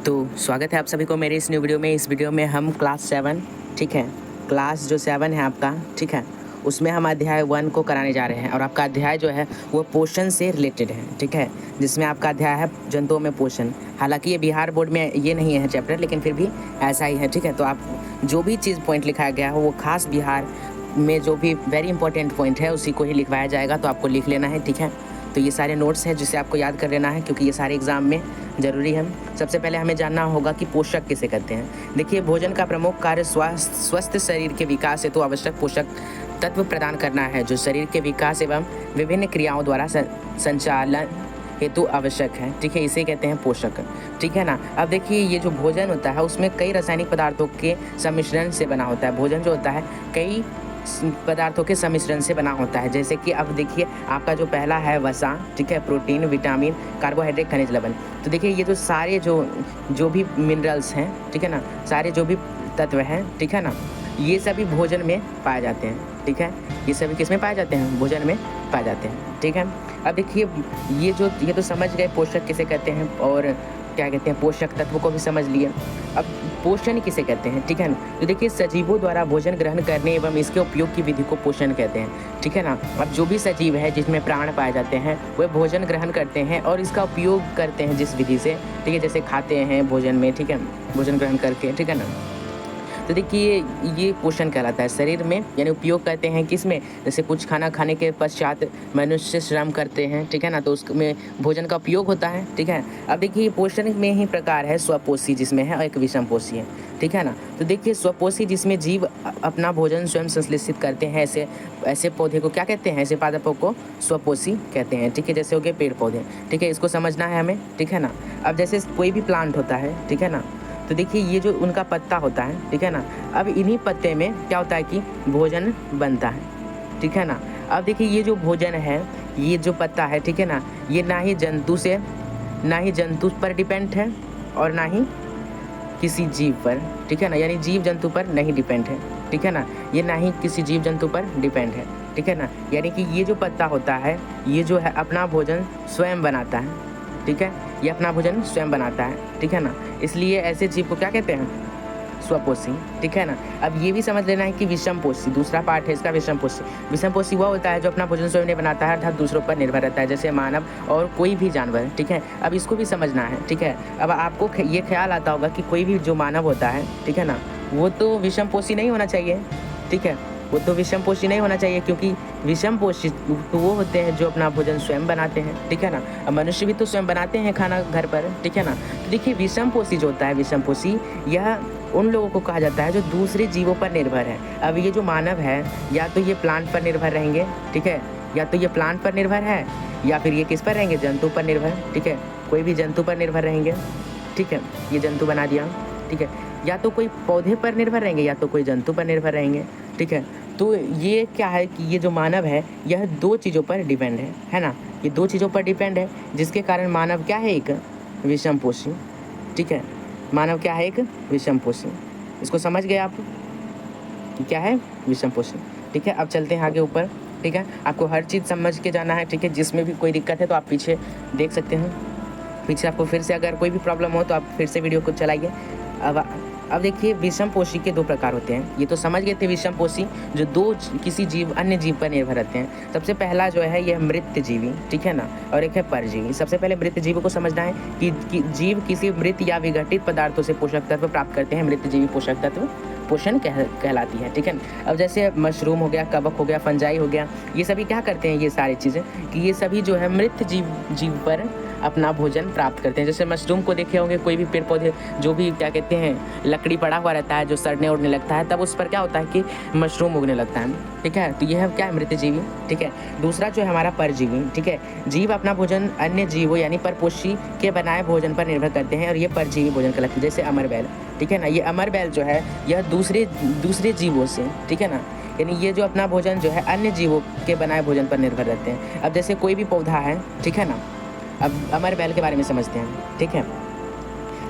तो स्वागत है आप सभी को मेरे इस न्यू वीडियो में। इस वीडियो में हम क्लास 7, ठीक है, क्लास जो 7 है आपका, ठीक है, उसमें हम अध्याय 1 को कराने जा रहे हैं। और आपका अध्याय जो है वो पोषण से रिलेटेड है, ठीक है, जिसमें आपका अध्याय है जंतुओं में पोषण। हालांकि ये बिहार बोर्ड में ये नहीं है चैप्टर, लेकिन फिर भी ऐसा ही है, ठीक है। तो आप जो भी चीज़ पॉइंट लिखाया गया है वो खास बिहार में जो भी वेरी इंपॉर्टेंट पॉइंट है उसी को ही लिखवाया जाएगा, तो आपको लिख लेना है, ठीक है। तो ये सारे नोट्स हैं जिसे आपको याद कर लेना है, क्योंकि ये सारे एग्जाम में ज़रूरी है। सबसे पहले हमें जानना होगा कि पोषक किसे कहते हैं। देखिए, भोजन का प्रमुख कार्य स्वस्थ शरीर के विकास हेतु आवश्यक पोषक तत्व प्रदान करना है, जो शरीर के विकास एवं विभिन्न क्रियाओं द्वारा संचालन हेतु आवश्यक है, ठीक है। इसे कहते हैं पोषक, ठीक है ना। अब देखिए, ये जो भोजन होता है उसमें कई रासायनिक पदार्थों के सम्मिश्रण से बना होता है। भोजन जो होता है कई पदार्थों के सम्मिश्रण से बना होता है। जैसे कि अब देखिए, आपका जो पहला है वसा, ठीक है, प्रोटीन, विटामिन, कार्बोहाइड्रेट, खनिज लवण। तो देखिए, ये जो सारे जो भी मिनरल्स हैं, ठीक है ना, सारे जो भी तत्व हैं, ठीक है ना, ये सभी भोजन में पाए जाते हैं, ठीक है। ये सभी किस में पाए जाते हैं? भोजन में पाए जाते हैं, ठीक है। अब देखिए, ये तो समझ गए पोषक किसे कहते हैं और क्या कहते हैं, पोषक तत्व को भी समझ लिए। अब पोषण किसे कहते हैं, ठीक है ना। तो देखिए, सजीवों द्वारा भोजन ग्रहण करने एवं इसके उपयोग की विधि को पोषण कहते हैं, ठीक है ना। अब जो भी सजीव है जिसमें प्राण पाए जाते हैं वह भोजन ग्रहण करते हैं और इसका उपयोग करते हैं जिस विधि से, ठीक है, जैसे खाते हैं भोजन में, ठीक है, भोजन ग्रहण करके, ठीक है ना। तो देखिए, ये पोषण कहलाता है शरीर में, यानी उपयोग करते हैं किसमें, जैसे कुछ खाना खाने के पश्चात मनुष्य श्रम करते हैं, ठीक है ना, तो उसमें भोजन का उपयोग होता है, ठीक है। अब देखिए, पोषण में ही प्रकार है स्वपोषी जिसमें है और एक विषमपोषी है, ठीक है ना। तो देखिए, स्वपोषी जिसमें जीव अपना भोजन स्वयं संश्लेषित करते हैं, ऐसे पौधे को क्या कहते हैं, ऐसे पादपों को स्वपोषी कहते हैं, ठीक है। जैसे हो गए पेड़ पौधे, ठीक है, इसको समझना है हमें, ठीक है ना। अब जैसे कोई भी प्लांट होता है, ठीक है ना, तो देखिए, ये जो उनका पत्ता होता है, ठीक है ना, अब इन्हीं पत्ते में क्या होता है कि भोजन बनता है, ठीक है ना। अब देखिए, ये जो भोजन है, ये जो पत्ता है, ठीक है ना, ये ना ही जंतु पर डिपेंड है और ना ही किसी जीव पर, ठीक है ना, यानी जीव जंतु पर नहीं डिपेंड है, ठीक है ना। ये ना ही किसी जीव जंतु पर डिपेंड है, ठीक है ना। यानी कि ये जो पत्ता होता है, ये जो है अपना भोजन स्वयं बनाता है, ठीक है, ये अपना भोजन स्वयं बनाता है, ठीक है ना। इसलिए ऐसे जीव को क्या कहते हैं? स्वपोषी, ठीक है ना। अब ये भी समझ लेना है कि विषमपोषी दूसरा पार्ट है इसका। विषमपोषी वह होता है जो अपना भोजन स्वयं नहीं बनाता है, अर्थात दूसरों पर निर्भर रहता है, जैसे मानव और कोई भी जानवर, ठीक है। अब इसको भी समझना है, ठीक है। अब आपको ये ख्याल आता होगा कि कोई भी जो मानव होता है, ठीक है ना, वो तो विषमपोषी नहीं होना चाहिए, ठीक है, वो तो विषमपोषी नहीं होना चाहिए, क्योंकि विषमपोषी तो वो होते हैं जो अपना भोजन स्वयं बनाते हैं, ठीक है ना। अब मनुष्य भी तो स्वयं बनाते हैं खाना घर पर, ठीक है ना। तो देखिए, विषमपोषी जो होता है, विषमपोषी, यह उन लोगों को कहा जाता है जो दूसरे जीवों पर निर्भर है। अब ये जो मानव है, या तो ये प्लांट पर निर्भर रहेंगे, ठीक है, या तो ये प्लांट पर निर्भर है, या फिर ये किस पर रहेंगे? जंतु पर निर्भर, ठीक है, कोई भी जंतु पर निर्भर रहेंगे, ठीक है, ये जंतु बना दिया, ठीक है। या तो कोई पौधे पर निर्भर रहेंगे, या तो कोई जंतु पर निर्भर रहेंगे, ठीक है। तो ये क्या है कि ये जो मानव है यह दो चीज़ों पर डिपेंड है ना, ये दो चीज़ों पर डिपेंड है, जिसके कारण मानव क्या है? एक विषमपोषी, ठीक है, मानव क्या है? एक विषमपोषी। इसको समझ गए आप कि क्या है विषमपोषी, ठीक है। अब चलते हैं आगे ऊपर, ठीक है। आपको हर चीज़ समझ के जाना है, ठीक है। जिसमें भी कोई दिक्कत है तो आप पीछे देख सकते हैं, पीछे आपको फिर से अगर कोई भी प्रॉब्लम हो तो आप फिर से वीडियो को चलाइए। अब देखिए, विषमपोषी के दो प्रकार होते हैं। ये तो समझ गए थे, विषमपोषी जो किसी अन्य जीव पर निर्भर रहते हैं। सबसे पहला जो है यह मृत जीवी, ठीक है ना, और एक है परजीवी। सबसे पहले मृत जीव को समझना है कि जीव किसी मृत या विघटित पदार्थों से पोषक तत्व प्राप्त करते हैं। मृत जीवी पोषक तत्व पोषण कहलाती है, ठीक है। अब जैसे मशरूम हो गया, कवक हो गया, फंजाई हो गया, ये सभी क्या करते हैं? ये सारी चीज़ें कि ये सभी जो है मृत जीव पर अपना भोजन प्राप्त करते हैं। जैसे मशरूम को देखे होंगे, कोई भी पेड़ पौधे जो भी क्या कहते हैं लकड़ी पड़ा हुआ रहता है जो सड़ने उड़ने लगता है, तब उस पर क्या होता है कि मशरूम उगने लगता है, ठीक है। तो यह क्या है? मृत जीवी, ठीक है। दूसरा जो है हमारा परजीवी, ठीक है। जीव अपना भोजन अन्य जीवों यानी परपोषी के बनाए भोजन पर निर्भर करते हैं और ये परजीवी भोजन कहलाते हैं। जैसे अमरबेल, ठीक है ना, ये अमरबेल जो है यह दूसरे जीवों से, ठीक है ना, यानी ये जो अपना भोजन जो है अन्य जीवों के बनाए भोजन पर निर्भर रहते हैं। अब जैसे कोई भी पौधा है, ठीक है ना, अब अमरबेल के बारे में समझते हैं, ठीक है।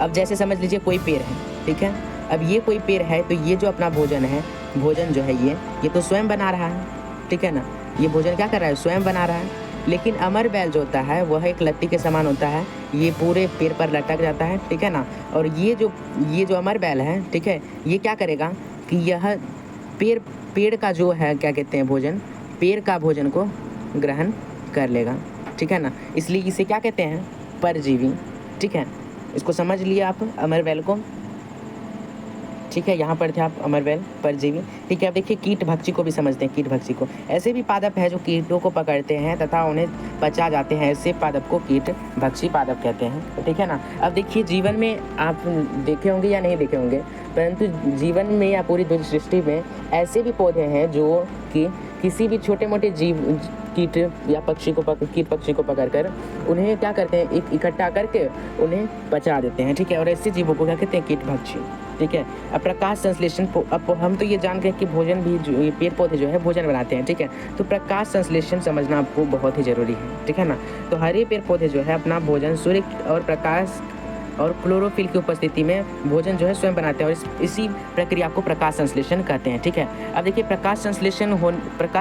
अब जैसे समझ लीजिए कोई पेड़ है, ठीक है। अब ये कोई पेड़ है, तो ये जो अपना भोजन जो है ये तो स्वयं बना रहा है, ठीक है ना, ये भोजन क्या कर रहा है? स्वयं बना रहा है। लेकिन अमरबेल जो होता है वह एक लत्ती के समान होता है, ये पूरे पेड़ पर लटक जाता है, ठीक है ना। और ये जो अमर बैल है, ठीक है, ये क्या करेगा कि यह पेड़ का जो है क्या कहते हैं भोजन, पेड़ का भोजन को ग्रहण कर लेगा, ठीक है ना। इसलिए इसे क्या कहते हैं, परजीवी, ठीक है। इसको समझ लिए आप अमर बैल को, ठीक है। यहाँ पर थे आप अमर बैल, परजीवी, ठीक है। अब देखिए कीट भक्षी को भी समझते हैं, कीट भक्षी को। ऐसे भी पादप है जो कीटों को पकड़ते हैं तथा उन्हें पचा जाते हैं, ऐसे पादप को कीट भक्षी पादप कहते हैं, ठीक है ना। अब देखिए जीवन में आप देखे होंगे या नहीं देखे होंगे, परंतु जीवन में या पूरी सृष्टि में ऐसे भी पौधे हैं जो कि किसी भी छोटे मोटे जीव कीट या कीट पक्षी को पकड़कर उन्हें क्या करते हैं, इकट्ठा करके उन्हें पचा देते हैं, ठीक है। और ऐसे जीवों को क्या कहते हैं, कीट भक्षी, ठीक है। अब प्रकाश संश्लेषण, अब हम तो ये जान गए कि भोजन भी जो ये पेड़ पौधे जो है भोजन बनाते हैं, ठीक है। तो प्रकाश संश्लेषण समझना आपको बहुत ही जरूरी है, ठीक है ना। तो हरे पेड़ पौधे जो है अपना भोजन सूर्य और प्रकाश और क्लोरोफिल की उपस्थिति में भोजन जो है स्वयं बनाते हैं, और इसी प्रक्रिया को प्रकाश संश्लेषण कहते हैं, ठीक है। अब देखिए प्रकाश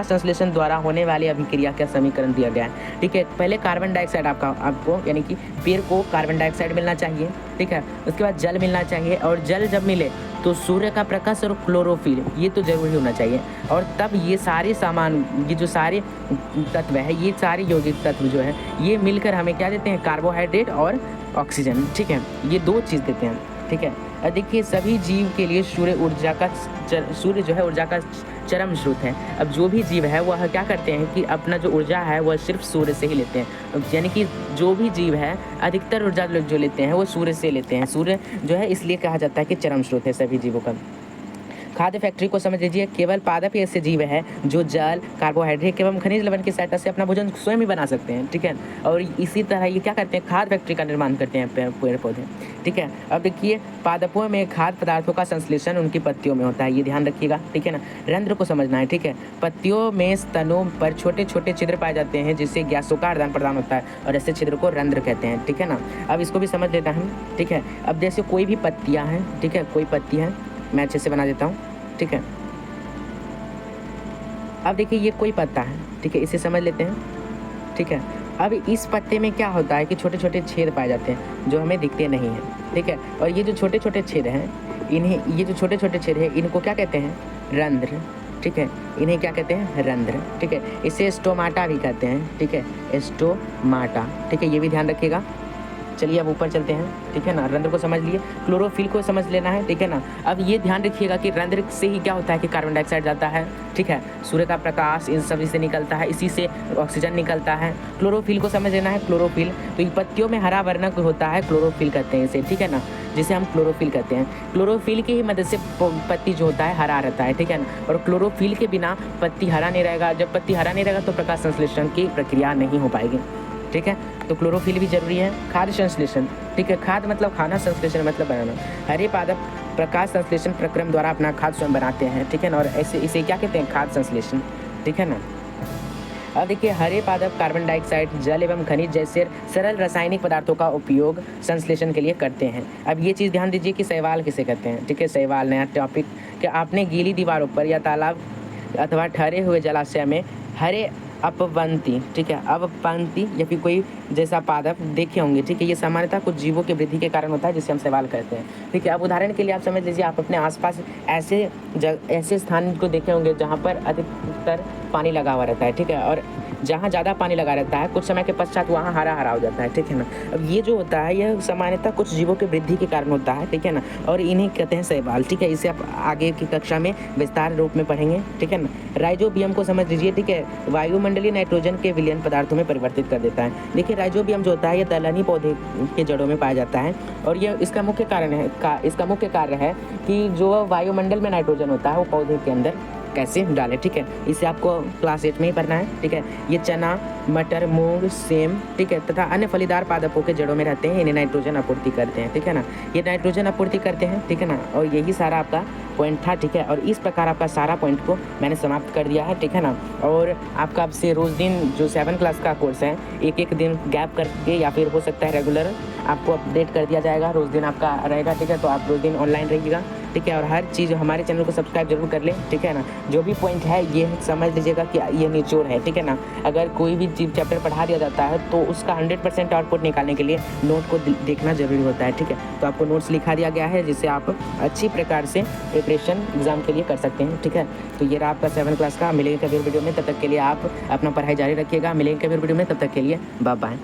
संश्लेषण द्वारा होने वाली अभिक्रिया का समीकरण दिया गया है, ठीक है। पहले कार्बन डाइऑक्साइड आपको यानी कि पेड़ को कार्बन डाइऑक्साइड मिलना चाहिए, ठीक है। उसके बाद जल मिलना चाहिए, और जल जब मिले तो सूर्य का प्रकाश और क्लोरोफिल ये तो जरूरी होना चाहिए, और तब ये सारे सामान, ये जो सारे तत्व है, ये सारे यौगिक तत्व जो है ये मिलकर हमें क्या देते हैं, कार्बोहाइड्रेट और ऑक्सीजन, ठीक है। ये दो चीज़ देते हैं, ठीक है। और देखिए सभी जीव के लिए सूर्य जो है ऊर्जा का चरम स्रोत है। अब जो भी जीव है वह क्या करते हैं कि अपना जो ऊर्जा है वह सिर्फ सूर्य से ही लेते हैं, यानी कि जो भी जीव है अधिकतर ऊर्जा जो लेते हैं वो सूर्य से लेते हैं। सूर्य जो है इसलिए कहा जाता है कि चरम स्रोत है सभी जीवों का। खाद्य फैक्ट्री को समझ लीजिए, केवल पादप ऐसे जीव है जो जल, कार्बोहाइड्रेट एवं खनिज लवण की सहायता से अपना भोजन स्वयं ही बना सकते हैं, ठीक है। और इसी तरह ये क्या करते हैं, खाद्य फैक्ट्री का निर्माण करते हैं पेड़ पौधे, ठीक है। अब देखिए पादपों में खाद्य पदार्थों का संश्लेषण उनकी पत्तियों में होता है, ये ध्यान रखिएगा, ठीक है ना। रंध्र को समझना है, ठीक है। पत्तियों में स्तनों पर छोटे छोटे छिद्र पाए जाते हैं जिससे गैसों का आदान प्रदान होता है, और ऐसे छिद्र को रंध्र कहते हैं, ठीक है ना। अब इसको भी समझ लेते हैं, ठीक है। अब जैसे कोई भी पत्तियाँ हैं, ठीक है, कोई पत्ती है, मैं अच्छे से बना देता हूँ, ठीक है। अब देखिए ये कोई पत्ता है, ठीक है, इसे समझ लेते हैं, ठीक है। अब इस पत्ते में क्या होता है कि छोटे छोटे छेद पाए जाते हैं जो हमें दिखते नहीं हैं, ठीक है। और ये जो छोटे छोटे छेद हैं ये जो छोटे छोटे छेद हैं इनको क्या कहते हैं, रंध्र, ठीक है। इन्हें क्या कहते हैं, रंध्र, ठीक है। इसे स्टोमाटा भी कहते हैं, ठीक है, स्टोमाटा, ठीक है। ये भी ध्यान रखिएगा। चलिए अब ऊपर चलते हैं, ठीक है ना। रंध्र को समझ लिए, क्लोरोफिल को समझ लेना है, ठीक है ना। अब ये ध्यान रखिएगा कि रंध्र से ही क्या होता है कि कार्बन डाइऑक्साइड जाता है, ठीक है। सूर्य का प्रकाश इन सभी से निकलता है, इसी से ऑक्सीजन निकलता है। क्लोरोफिल को समझ लेना है, क्लोरोफिल तो ये पत्तियों में हरा वर्णक होता है, क्लोरोफिल कहते हैं इसे, ठीक है ना, जिसे हम क्लोरोफिल कहते हैं। क्लोरोफिल की ही मदद से पत्ती जो होता है हरा रहता है, ठीक है ना। और क्लोरोफिल के बिना पत्ती हरा नहीं रहेगा, जब पत्ती हरा नहीं रहेगा तो प्रकाश संश्लेषण की प्रक्रिया नहीं हो पाएगी, ठीक है। तो क्लोरोफिल भी जरूरी है। खाद्य संश्लेषण, ठीक है, खाद्य मतलब खाना, संश्लेषण मतलब बनाना। हरे पादप प्रकाश संश्लेषण प्रक्रम द्वारा अपना खाद्य स्वयं बनाते हैं, ठीक है ना। और ऐसे इसे क्या कहते हैं, खाद्य संश्लेषण, ठीक है ना। अब देखिए हरे पादप कार्बन डाइऑक्साइड, जल एवं खनिज जैसे सरल रासायनिक पदार्थों का उपयोग संश्लेषण के लिए करते हैं। अब ये चीज़ ध्यान दीजिए कि शैवाल किसे कहते हैं, ठीक है। शैवाल नया टॉपिक, कि आपने गीली दीवारों पर या तालाब अथवा ठहरे हुए जलाशय में हरे अपवंती, ठीक है, अपवंती या फिर कोई जैसा पादप देखे होंगे, ठीक है। ये सामान्यतः कुछ जीवों की वृद्धि के कारण होता है जिसे हम शैवाल कहते हैं, ठीक है। अब उदाहरण के लिए आप समझ लीजिए, आप अपने आसपास ऐसे स्थान को देखे होंगे जहाँ पर अधिकतर पानी लगा हुआ रहता है, ठीक है। और जहाँ ज़्यादा पानी लगा रहता है कुछ समय के पश्चात वहाँ हरा हरा हो जाता है, ठीक है ना। अब ये जो होता है यह सामान्यतः कुछ जीवों की वृद्धि के कारण होता है, ठीक है ना। और इन्हें कहते हैं शैवाल, ठीक है। इसे आप आगे की कक्षा में विस्तार रूप में पढ़ेंगे, ठीक है ना। राइजोबियम को समझ लीजिए, ठीक है, वायुमंडलीय नाइट्रोजन के विलयन पदार्थों में परिवर्तित कर देता है। देखिए राइजोबियम जो होता है ये दलहनी पौधे के जड़ों में पाया जाता है, और ये इसका मुख्य कार्य है कि जो वायुमंडल में नाइट्रोजन होता है वो पौधे के अंदर कैसे डालें, ठीक है। इसे आपको क्लास 8 में ही पढ़ना है, ठीक है। ये चना, मटर, मूंग, सेम, ठीक है, तथा अन्य फलीदार पादपों के जड़ों में रहते हैं, इन्हें नाइट्रोजन आपूर्ति करते हैं, ठीक है ना। ये नाइट्रोजन आपूर्ति करते हैं, ठीक है ना। और यही सारा आपका पॉइंट था, ठीक है। और इस प्रकार आपका सारा पॉइंट को मैंने समाप्त कर दिया है, ठीक है ना। और आपका आपसे रोज़ दिन जो 7 क्लास का कोर्स है एक दिन गैप करके या फिर हो सकता है रेगुलर आपको अपडेट कर दिया जाएगा, रोज़ दिन आपका रहेगा, ठीक है। तो आप रोज़ दिन ऑनलाइन रहिएगा, ठीक है। और हर चीज़ हमारे चैनल को सब्सक्राइब जरूर कर लें, ठीक है ना। जो भी पॉइंट है ये समझ लीजिएगा कि ये निचोड़ है, ठीक है ना। अगर कोई भी चैप्टर पढ़ा दिया जाता है तो उसका 100% आउटपुट निकालने के लिए नोट को देखना जरूरी होता है, ठीक है। तो आपको नोट्स लिखा दिया गया है जिससे आप अच्छी प्रकार से प्रिपरेशन एग्जाम के लिए कर सकते हैं, ठीक है। तो ये रहा आपका 7 क्लास का। मिलेंगे कभी वीडियो में, तब तक के लिए आप अपना पढ़ाई जारी रखिएगा। मिलेंगे कभी वीडियो में, तब तक के लिए बाय बाय।